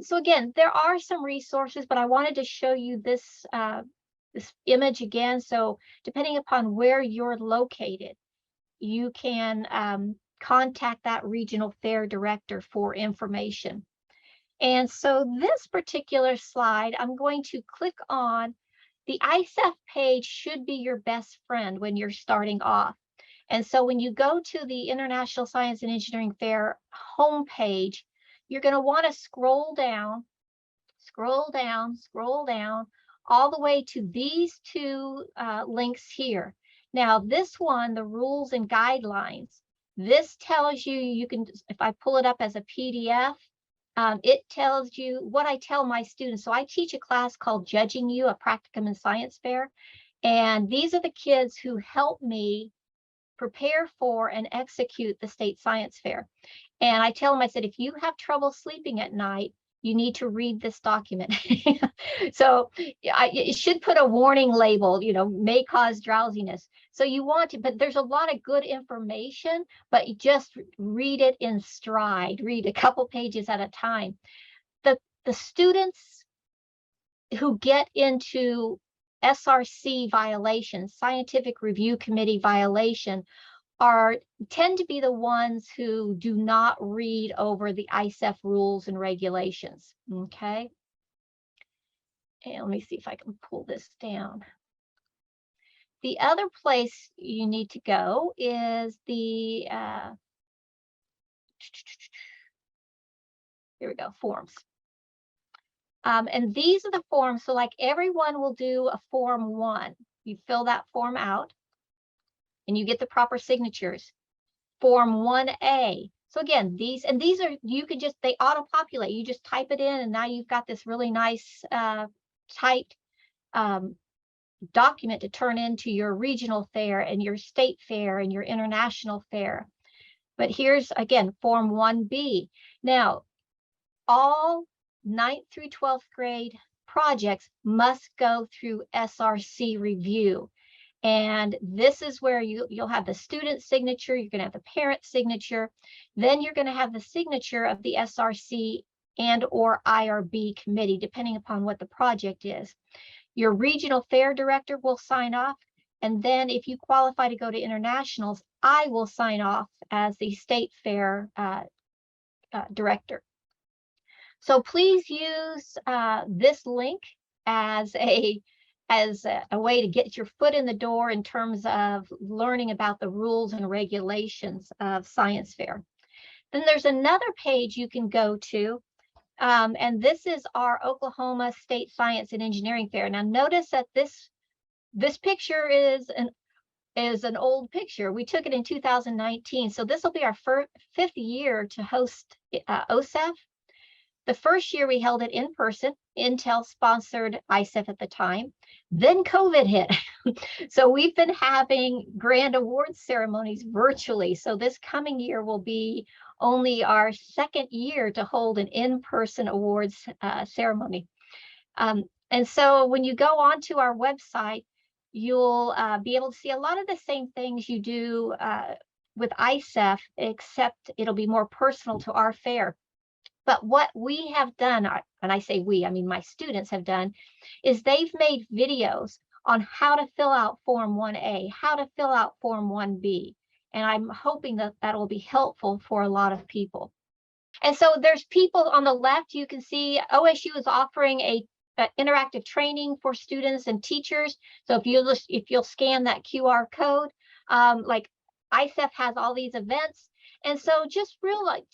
So again, there are some resources, but I wanted to show you this this image again. So depending upon where you're located, you can contact that regional fair director for information. And so this particular slide, I'm going to click on. The ISEF page should be your best friend when you're starting off. And so when you go to the International Science and Engineering Fair homepage, you're going to want to scroll down, scroll down, scroll down, all the way to these two links here. Now, this one, the rules and guidelines, this tells you, you can, if I pull it up as a PDF, it tells you what I tell my students. So I teach a class called Judging You, a practicum in science fair. And these are the kids who help me prepare for and execute the state science fair. And I tell them, I said, if you have trouble sleeping at night, you need to read this document. So it should put a warning label, you know, may cause drowsiness. So you want to, but there's a lot of good information, but you just read it in stride, read a couple pages at a time. The students who get into SRC violations, scientific review committee violation, tend to be the ones who do not read over the ISEF rules and regulations. Okay. And let me see if I can pull this down. The other place you need to go is the here we go, forms. And these are the forms. So like everyone will do a form 1. You fill that form out and you get the proper signatures. Form 1A. So again, these are, you can just, they auto-populate. You just type it in and now you've got this really nice typed document to turn into your regional fair and your state fair and your international fair. But here's, again, Form 1B. Now, all 9th through 12th grade projects must go through SRC review. And this is where you'll have the student signature, you're going to have the parent signature, then you're going to have the signature of the SRC and or IRB committee, depending upon what the project is. Your regional fair director will sign off, and then if you qualify to go to internationals, I will sign off as the state fair director. So please use this link as a way to get your foot in the door in terms of learning about the rules and regulations of science fair. Then there's another page you can go to, and this is our Oklahoma State Science and Engineering Fair. Now notice that this picture is an old picture. We took it in 2019, so this will be our 5th year to host OSEF. The first year we held it in person. Intel sponsored ISEF at the time. Then COVID hit. So we've been having grand awards ceremonies virtually. So this coming year will be only our 2nd year to hold an in-person awards ceremony. And so when you go onto our website, you'll be able to see a lot of the same things you do with ISEF, except it'll be more personal to our fair. But what we have done, and I say we, I mean my students have done, is they've made videos on how to fill out Form 1A, how to fill out Form 1B. And I'm hoping that that will be helpful for a lot of people. And so there's people on the left, you can see OSU is offering a interactive training for students and teachers. So if you'll scan that QR code, like ISEF has all these events. And so just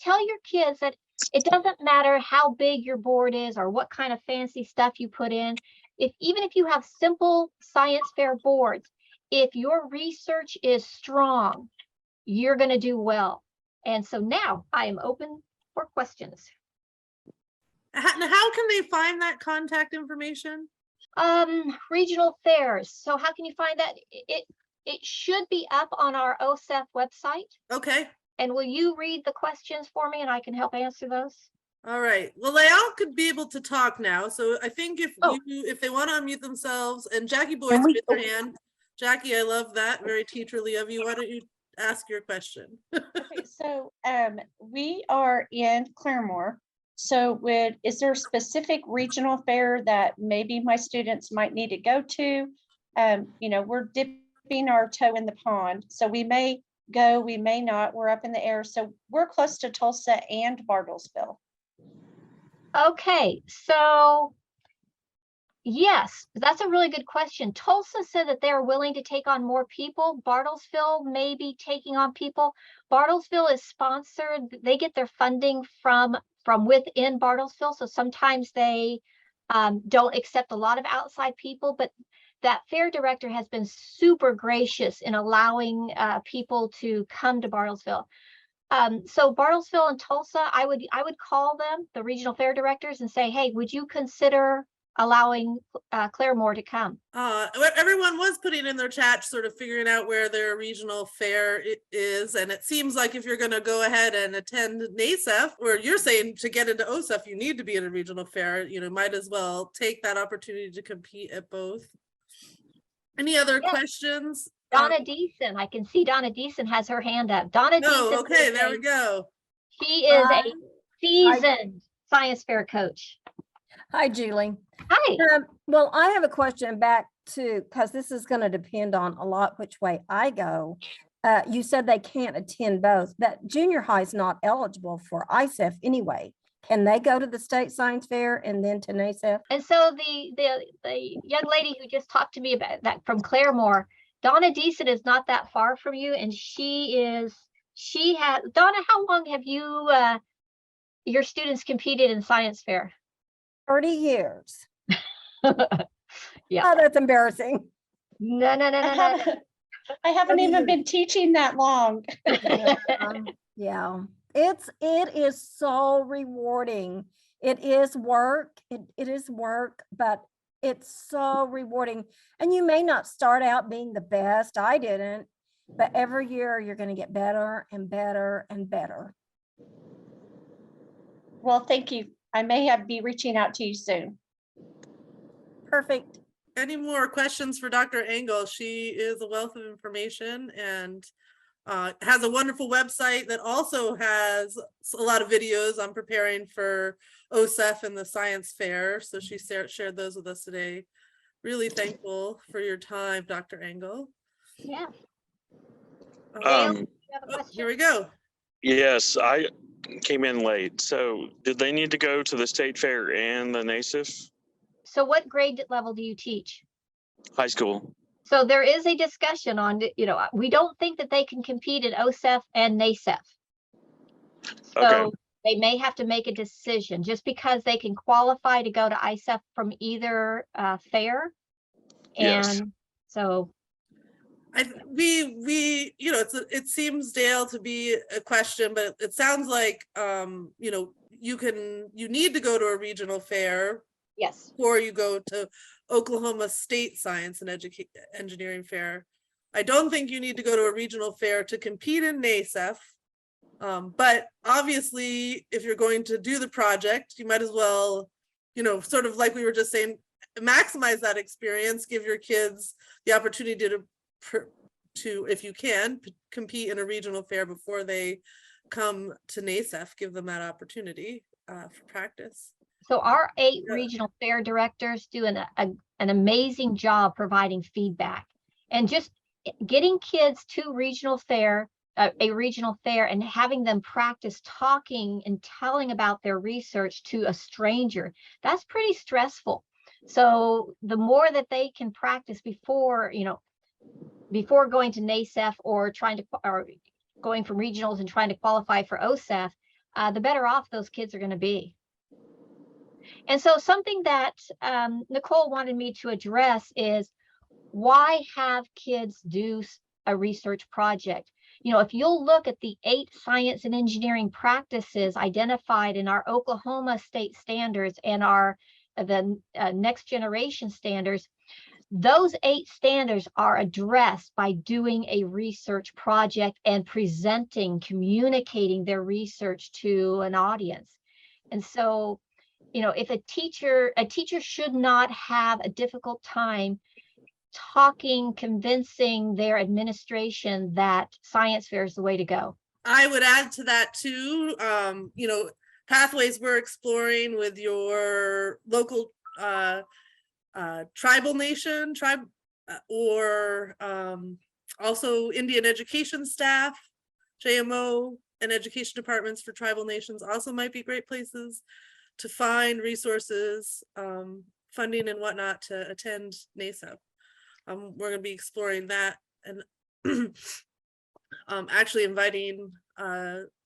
tell your kids that it doesn't matter how big your board is or what kind of fancy stuff you put in. Even if you have simple science fair boards, if your research is strong, you're going to do well. And so now I am open for questions. How can they find that contact information? Regional fairs. So how can you find that? It should be up on our OSEF website. Okay. And will you read the questions for me and I can help answer those? All right. Well, they all could be able to talk now. So I think if they want to unmute themselves, and Jackie Boyd's raised her hand. Jackie, I love that. Very teacherly of you. Why don't you ask your question? Okay, so we are in Claremore. So is there a specific regional fair that maybe my students might need to go to? We're dipping our toe in the pond, so we may go, we may not, we're up in the air. So we're close to Tulsa and Bartlesville. Okay, so yes, that's a really good question. Tulsa said that they're willing to take on more people. Bartlesville may be taking on people. Bartlesville is sponsored. They get their funding from within Bartlesville. So sometimes they don't accept a lot of outside people, but that fair director has been super gracious in allowing people to come to Bartlesville. So Bartlesville and Tulsa, I would call them, the regional fair directors, and say, hey, would you consider allowing Claremore to come? Everyone was putting in their chat, sort of figuring out where their regional fair is, and it seems like if you're going to go ahead and attend NAISEF, or you're saying to get into OSEF, you need to be in a regional fair, might as well take that opportunity to compete at both. Any other questions? Donna Deason, I can see Donna Deason has her hand up. Donna Deason. Okay, there we go. She is a seasoned science fair coach. Hi, Julie. Hi. Well, I have a question back to, because this is going to depend on a lot which way I go. You said they can't attend both, but junior high is not eligible for AISEF anyway. Can they go to the state science fair and then to NAISEF? And so the young lady who just talked to me about that from Claremore, Donna Deason, is not that far from you, and Donna, how long have you your students competed in science fair? 30 years. Yeah. Oh, that's embarrassing. No. I haven't even been teaching that long. Yeah, it is so rewarding. It is work. It is work, but it's so rewarding. And you may not start out being the best. I didn't, but every year you're going to get better and better and better. Well, thank you. I may be reaching out to you soon. Perfect. Any more questions for Dr. Engel? She is a wealth of information and has a wonderful website that also has a lot of videos on preparing for OSEF and the science fair. So she shared those with us today. Really thankful for your time, Dr. Engel. Yeah. Here we go. Yes, I came in late. So did they need to go to the state fair and the NAISEF? So what grade level do you teach? High school. So there is a discussion on, we don't think that they can compete at OSEF and NAISEF. So Okay. They may have to make a decision just because they can qualify to go to AISEF from either fair. Yes. And so it seems, Dale, to be a question, but it sounds like you need to go to a regional fair. Yes. Before you go to Oklahoma State Science and Engineering Fair. I don't think you need to go to a regional fair to compete in NAISEF. But obviously, if you're going to do the project, you might as well, sort of like we were just saying, maximize that experience, give your kids the opportunity to, if you can, compete in a regional fair before they come to NAISEF, give them that opportunity for practice. So our 8 regional fair directors do an amazing job providing feedback and just getting kids to a regional fair and having them practice talking and telling about their research to a stranger. That's pretty stressful. So the more that they can practice before going to NAISEF or going from regionals and trying to qualify for OSEF, the better off those kids are going to be. And so something that Nicole wanted me to address is, why have kids do a research project? If you'll look at the 8 science and engineering practices identified in our Oklahoma state standards and the next generation standards, those 8 standards are addressed by doing a research project and communicating their research to an audience. And so if a teacher should not have a difficult time convincing their administration that science fair is the way to go. I would add to that too, pathways we're exploring with your local tribal nation, or also Indian education staff, JMO and education departments for tribal nations also might be great places to find resources, funding and whatnot to attend NAISEF. We're going to be exploring that and actually inviting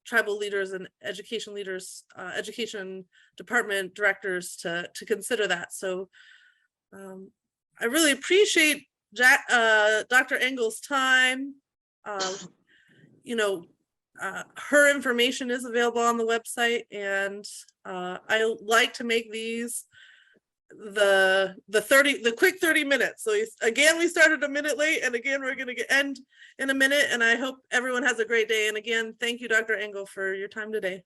tribal leaders and education leaders, education department directors to consider that. So I really appreciate Dr. Engel's time. Her information is available on the website, and I like to make these the quick 30 minutes. So again, we started a minute late, and again, we're going to end in a minute, and I hope everyone has a great day. And again, thank you, Dr. Engel, for your time today.